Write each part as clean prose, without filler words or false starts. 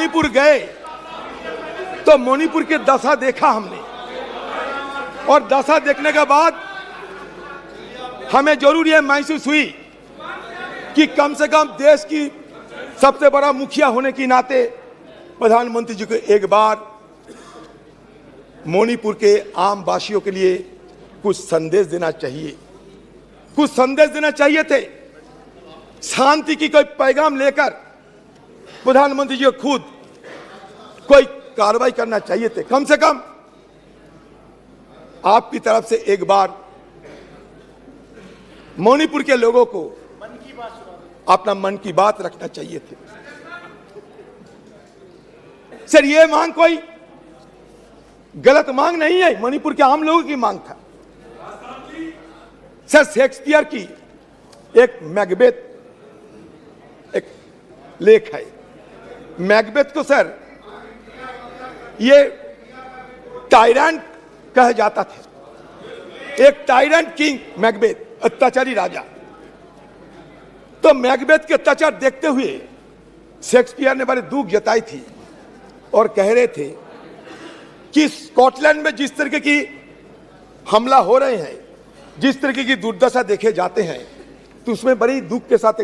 मणिपुर गए तो मणिपुर की दशा देखा हमने, और दशा देखने के बाद हमें जरूर यह महसूस हुई कि कम से कम देश की सबसे बड़ा मुखिया होने के नाते प्रधानमंत्री जी को एक बार मणिपुर के आम वासियों के लिए कुछ संदेश देना चाहिए, कुछ संदेश देना चाहिए थे। शांति की कोई पैगाम लेकर प्रधानमंत्री जी को खुद कोई कार्रवाई करना चाहिए थे। कम से कम आपकी तरफ से एक बार मणिपुर के लोगों को अपना मन की बात रखना चाहिए थे। सर, ये मांग कोई गलत मांग नहीं है, मणिपुर के आम लोगों की मांग था। सर, शेक्सपियर की एक मैकबेथ एक लेख है। मैकबेथ को सर ये टायरेंट कहा जाता था, एक टायरेंट किंग मैकबेथ, अत्याचारी राजा। तो मैकबेथ के अत्याचार देखते हुए शेक्सपियर ने बड़े दुख जताई थी और कह रहे थे कि स्कॉटलैंड में जिस तरीके की हमला हो रहे हैं, जिस तरीके की दुर्दशा देखे जाते हैं, तो उसमें बड़ी दुख के साथ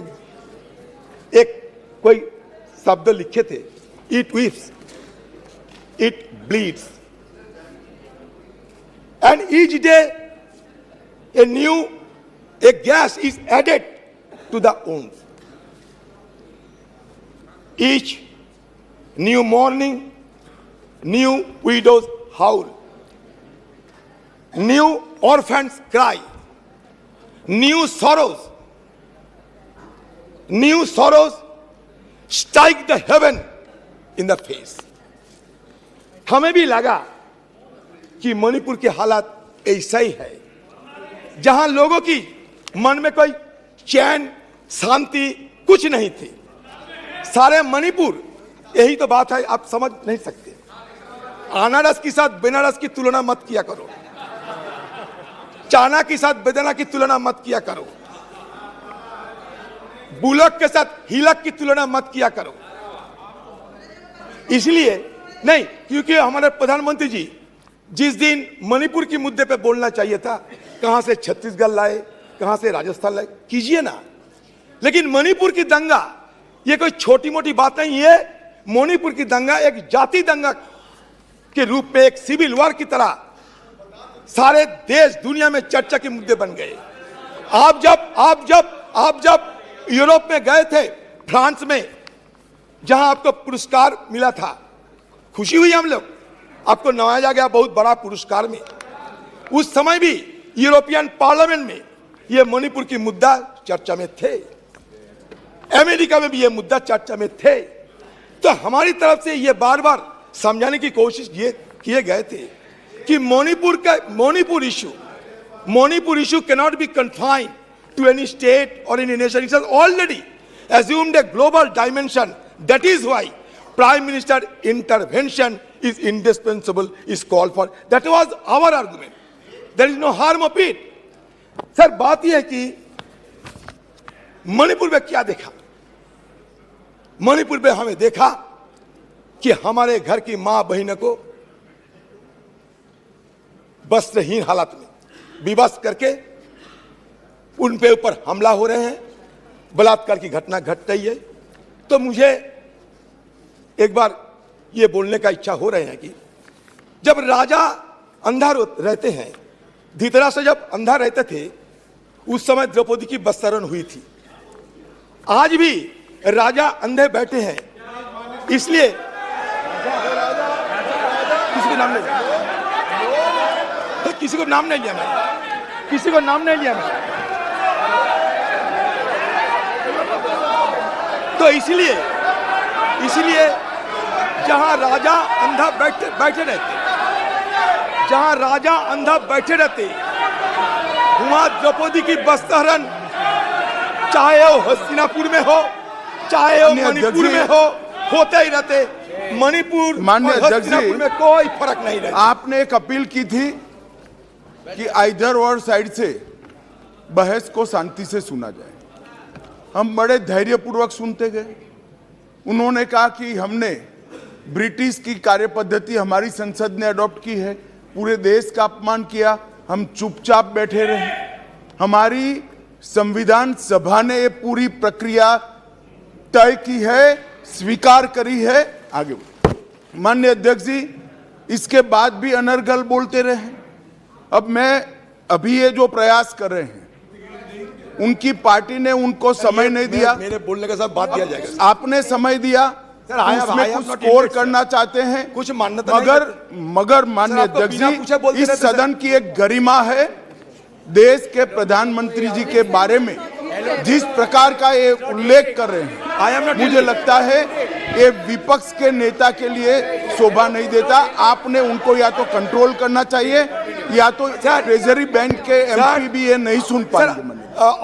एक कोई शब्द लिखे थे, it weeps, it bleeds, and each day a gash is added to the wounds. Each new morning, new widows howl, new orphans cry, new sorrows strike the heaven in the face. हमें भी लगा कि मणिपुर की हालत ऐसा ही है, जहां लोगों की मन में कोई चैन शांति कुछ नहीं थी। सारे मणिपुर, यही तो बात है, आप समझ नहीं सकते। अनारस के साथ बनारस की तुलना मत किया करो, चाना के साथ बेदाना की तुलना मत किया करो, बुलक के साथ हिलक की तुलना मत किया करो। इसलिए नहीं, क्योंकि हमारे प्रधानमंत्री जी जिस दिन मणिपुर के मुद्दे पे बोलना चाहिए था, कहां से छत्तीसगढ़ लाए, कहां से राजस्थान लाए, कीजिए ना। लेकिन मणिपुर की दंगा ये कोई छोटी मोटी बात नहीं है। मणिपुर की दंगा एक जाति दंगा के रूप में, एक सिविल वॉर की तरह सारे देश दुनिया में चर्चा के मुद्दे बन गए। आप जब यूरोप में गए थे, फ्रांस में, जहां आपको पुरस्कार मिला था, खुशी हुई हम लोग, आपको नवाजा गया बहुत बड़ा पुरस्कार में। उस समय भी यूरोपियन पार्लियामेंट में ये मणिपुर की मुद्दा चर्चा में थे, अमेरिका में भी ये मुद्दा चर्चा में थे। तो हमारी तरफ से ये बार बार समझाने की कोशिश ये किए गए थे कि Manipur issue cannot be confined to any state or any nation. It has already assumed a global dimension. That is why Prime Minister intervention is indispensable, is called for. That was our argument. There is no harm of it. Sir, बात यह है कि मणिपुर में क्या देखा। मणिपुर में हमें देखा कि हमारे घर की मां बहनों को वस्त्रहीन हालत में विवश करके उन पे ऊपर हमला हो रहे हैं, बलात्कार की घटना घट रही है। तो मुझे एक बार ये बोलने का इच्छा हो रहे हैं कि जब राजा अंधा रहते हैं, धृतराष्ट्र जब अंधा रहते थे, उस समय द्रौपदी की वस्त्रण हुई थी। आज भी राजा अंधे बैठे हैं, इसलिए किसी को नाम नहीं लिया, किसी को नाम नहीं लिया मैं, किसी को नाम नहीं लिया मैं। तो इसलिए जहां राजा अंधा बैठे रहते, जहां राजा अंधा बैठे रहते, वहां द्रौपदी की वस्त्रहरण, चाहे वो हस्तिनापुर में हो, चाहे वो मणिपुर में हो, होते ही रहते। मणिपुर और हस्तिनापुर में कोई फर्क नहीं रहता। आपने एक अपील की थी कि आइदर और साइड से बहस को शांति से सुना जाए। हम बड़े धैर्यपूर्वक सुनते गए। उन्होंने कहा कि हमने ब्रिटिश की कार्य पद्धति हमारी संसद ने अडॉप्ट की है, पूरे देश का अपमान किया, हम चुपचाप बैठे रहे। हमारी संविधान सभा ने ये पूरी प्रक्रिया तय की है, स्वीकार करी है। आगे माननीय अध्यक्ष जी, इसके बाद भी अनर्गल बोलते रहे। अब मैं अभी ये जो प्रयास कर रहे हैं, उनकी पार्टी ने उनको समय नहीं दिया, मेरे बोलने के साथ बात दिया जाएगा। आपने समय दिया, सर, I उसमें am कुछ not स्कोर interested। करना चाहते हैं, कुछ मान्यता नहीं मगर माननीय आपको अध्यक्ष बिना पूछे जी, बोलते इस रहते, सर। सदन की एक गरिमा है। देश के प्रधानमंत्री जी के बारे में जिस प्रकार का ये उल्लेख कर रहे हैं, मुझे लगता है ये विपक्ष के नेता के लिए शोभा नहीं देता। आपने उनको या तो कंट्रोल करना चाहिए, या तो ट्रेजरी बैंक के एमपी भी ये नहीं सुन पाएंगे।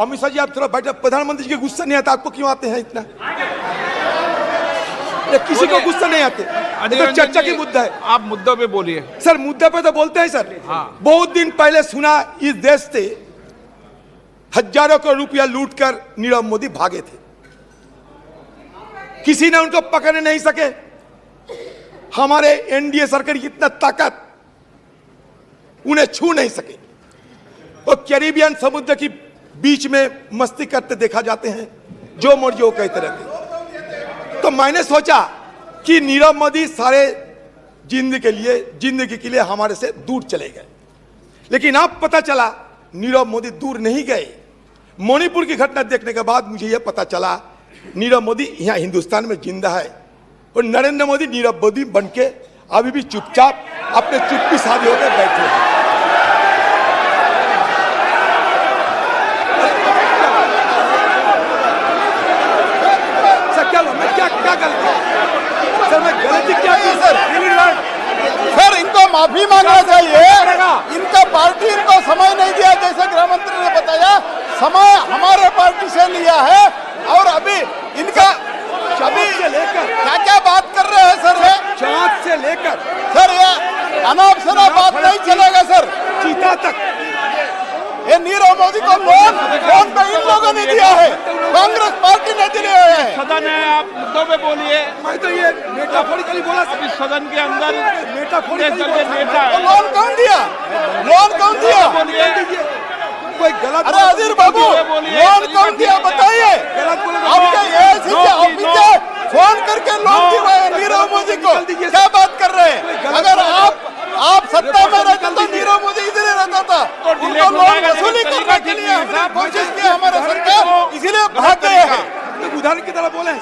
अमित शाह जी, आप थोड़ा बैठे। प्रधानमंत्री जी के गुस्सा नहीं आता आपको? क्यों आते हैं इतना? किसी को गुस्सा नहीं आते, तो चर्चा की मुद्दा है। आप मुद्दों पे बोलिए सर। मुद्दे पे तो बोलते हैं सर। हाँ। बहुत दिन पहले सुना इस देश से हजारों करोड़ रुपया लूटकर नीरव मोदी भागे थे, किसी ने उनको पकड़ नहीं सके। हमारे एनडीए सरकार की इतना ताकत, उन्हें छू नहीं सके। वो कैरिबियन समुद्र की बीच में मस्ती करते देखा जाते हैं, जो मर्जी वो कहते रहते हैं। तो मैंने सोचा कि नीरव मोदी सारे जिंदगी के लिए हमारे से दूर चले गए, लेकिन अब पता चला नीरव मोदी दूर नहीं गए। मणिपुर की घटना देखने के बाद मुझे यह पता चला नीरव मोदी यहाँ हिंदुस्तान में जिंदा है, और नरेंद्र मोदी नीरव मोदी बन के अभी भी चुपचाप अपने चुप्पी साधे होकर बैठे हैं। क्या गलती? सर, मैं गलती क्या की सर? सर, इनको माफी मांगना चाहिए। इनका पार्टी इनको समय नहीं दिया, जैसे गृह मंत्री ने बताया। समय हमारे पार्टी से लिया है, और अभी इनका अभी से लेकर क्या क्या बात कर रहे हैं सर? ये चाँद से लेकर सर, ये अनाप शनाप बात नहीं चलेगा सर। चीता तक ये नीरव मोदी को फोन पे इन लोगों ने दिया है, कांग्रेस पार्टी ने दिए हुए हैं। सदन है, आप मुद्दों पे बोलिए। मैं तो ये मेटाफोरिकली बोला। इस सदन के अंदर मेटाफोरिकली नेता तो है। लोन कौन दिया? लोन कौन दिया? बोलिए। कोई गलत? अरे अजीर बाबू, लोन कौन दिया बताइए। गलत बोले आपके एएससी के ऑफिसर फोन करके लोन दिलवाए नीरव मोदी को। क्या बात कर रहे हैं? अगर आप सत्ता में रहते तो नीरव मोदी इधर ही रहता था। उनको लोन वसूली करने के लिए हमने कोशिश की, हमारे सरकार इसीलिए भाग गए हैं। उदाहरण की तरह बोले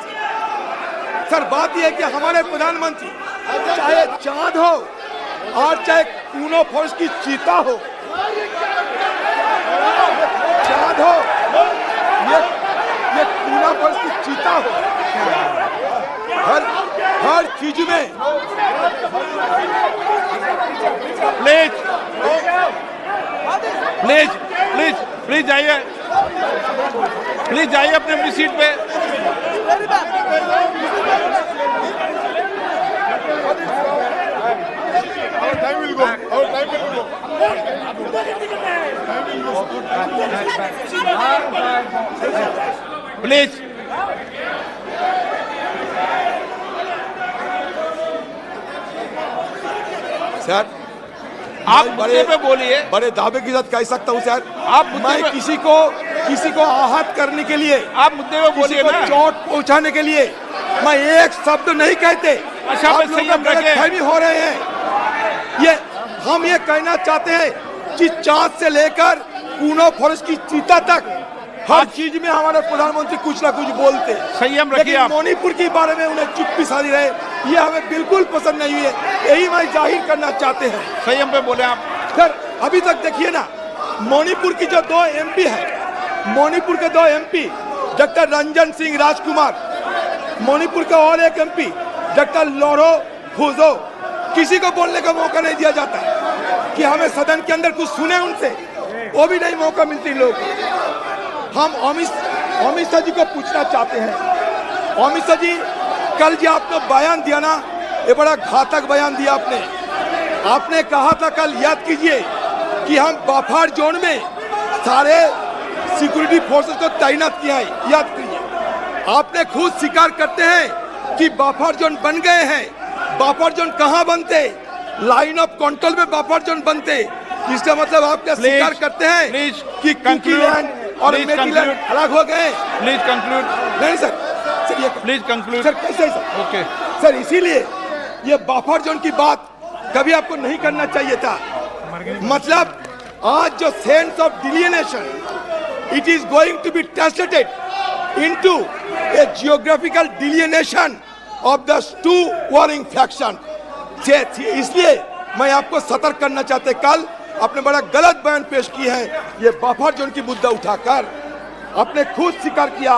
सर। बात यह है कि हमारे प्रधानमंत्री चाहे चांद हो और चाहे कूनो फोर्स की चीता हो, चांद हो, ये कूनो फोर्स की चीता हो, हर चीज में प्लीज प्लीज प्लीज प्लीज जाइए, प्लीज जाइए अपने अपनी सीट पे। प्लीज सर, आप मुद्दे पे बोलिए। बड़े दावे के साथ कह सकता हूँ सर। आप मुद्दे मैं पे- किसी को आहत करने के लिए, आप मुद्दे पे किसी बोलिए को ना। चोट पहुंचाने के लिए मैं एक शब्द नहीं कहते। अच्छा, आप मैं लोग संयम रखें। गलतफहमी हो रहे हैं। ये हम ये कहना चाहते हैं कि चाँद से लेकर कूनो फॉरेस्ट की चीता तक हर चीज में हमारे प्रधानमंत्री कुछ ना कुछ बोलते। संयम रखिए लेकिन आप। मणिपुर के बारे में उन्हें चुप्पी साधी रहे, ये हमें बिल्कुल पसंद नहीं है। यही मैं जाहिर करना चाहते हैं। संयम पे बोले आप। सर, अभी तक देखिए ना, मणिपुर की जो 2 एमपी है, मणिपुर के 2 एमपी डॉक्टर रंजन सिंह राजकुमार, मणिपुर का और एक एमपी डॉक्टर लोरो फुजो, किसी को बोलने का मौका नहीं दिया जाता कि हमें सदन के अंदर कुछ सुने उनसे, वो भी नहीं मौका मिलती लोग। हम अमित शाह जी को पूछना चाहते हैं, अमित शाह जी, कल जो आपने बयान दिया ना, ये बड़ा घातक बयान दिया आपने। आपने कहा था कल, याद कीजिए, कि हम बफर जोन में सारे सिक्योरिटी फोर्सेस को तैनात किया है। याद कीजिए, आपने खुद स्वीकार करते हैं कि बफर जोन बन गए हैं। बफर जोन कहाँ बनते, लाइन ऑफ कंट्रोल में बफर जोन बनते। इसका मतलब आप क्या स्वीकार करते हैं please कि conclude. कुकीलैंड और Please मेरीलैंड conclude. अलग हो गए? प्लीज कंक्लूड, नहीं सर, सर ये प्लीज कंक्लूड। सर कैसे सर? ओके, सर इसीलिए ये बफर जोन की बात कभी आपको नहीं करना चाहिए था। मतलब आज जो sense of delineation, it is going to be translated into a geographical delineation of the two warring faction. इसलिए मैं आपको सतर्क करना चाहते, कल आपने बड़ा गलत बयान पेश की है। ये बफर जोन की मुद्दा उठाकर आपने खुद स्वीकार किया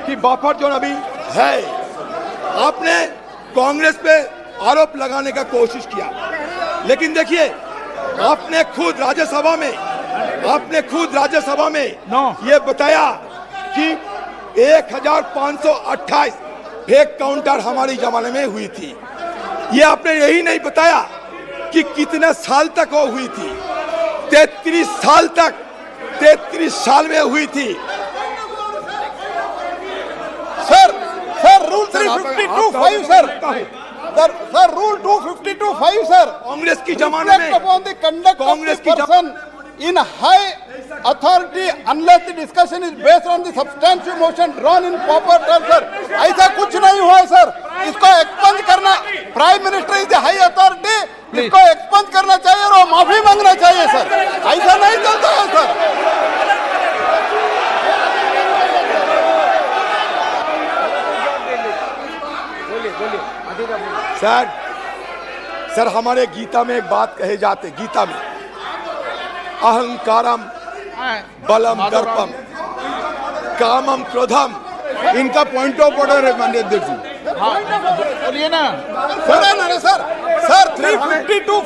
कि बफर जोन अभी है। आपने कांग्रेस पे आरोप लगाने का कोशिश किया, लेकिन देखिए आपने खुद राज्यसभा में ये बताया कि 1528 फेक काउंटर हमारी जमाने में हुई थी। ये आपने यही नहीं बताया कि कितने साल तक वो हुई थी। 33 साल में हुई थी। Sir rule 352(5) sir rule 252(5) sir Congress की जमाने में upon the conduct Congress of की the person in high authority unless the discussion is based on the substantive motion drawn in proper terms sir। ऐसा कुछ नहीं हुआ है सर। इसको एक्सपंज करना, prime minister is the high authority, इसको expunge करना चाहिए और माफी मांगना चाहिए सर। ऐसा नहीं चलता है सर। सर हमारे गीता में एक बात कहे जाते, गीता में अहंकारम बलम दर्पम कामम क्रोधम। इनका पॉइंट ऑफ ऑर्डर है माननीय अध्यक्ष जी। बोलिए ना। सर 352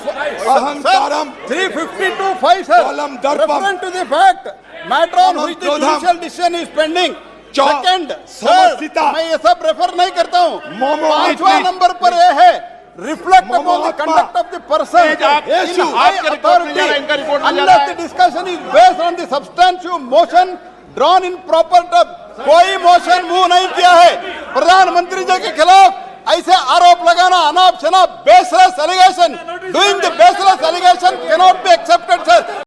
अहंकारम 352(5) सर बलम दर्पम referring to the fact matter on which the क्रोधम। judicial decision is pending। Second समर्थिता। सर मैं ये सब रेफर नहीं करता हूँ। मोमो 5वां नंबर पर ये है reflect मोमो upon the आत्मा। conduct of the person आप- in high आपके रिपोर्ट में जा रहा है, इनका authority रिपोर्ट में जा रहा unless है। the discussion is based on the substantive motion drawn in proper terms। कोई मोशन मूव नहीं किया है। प्रधानमंत्री जी के खिलाफ ऐसे आरोप लगाना अनाप शनाप baseless allegation, doing the baseless allegation cannot be accepted sir.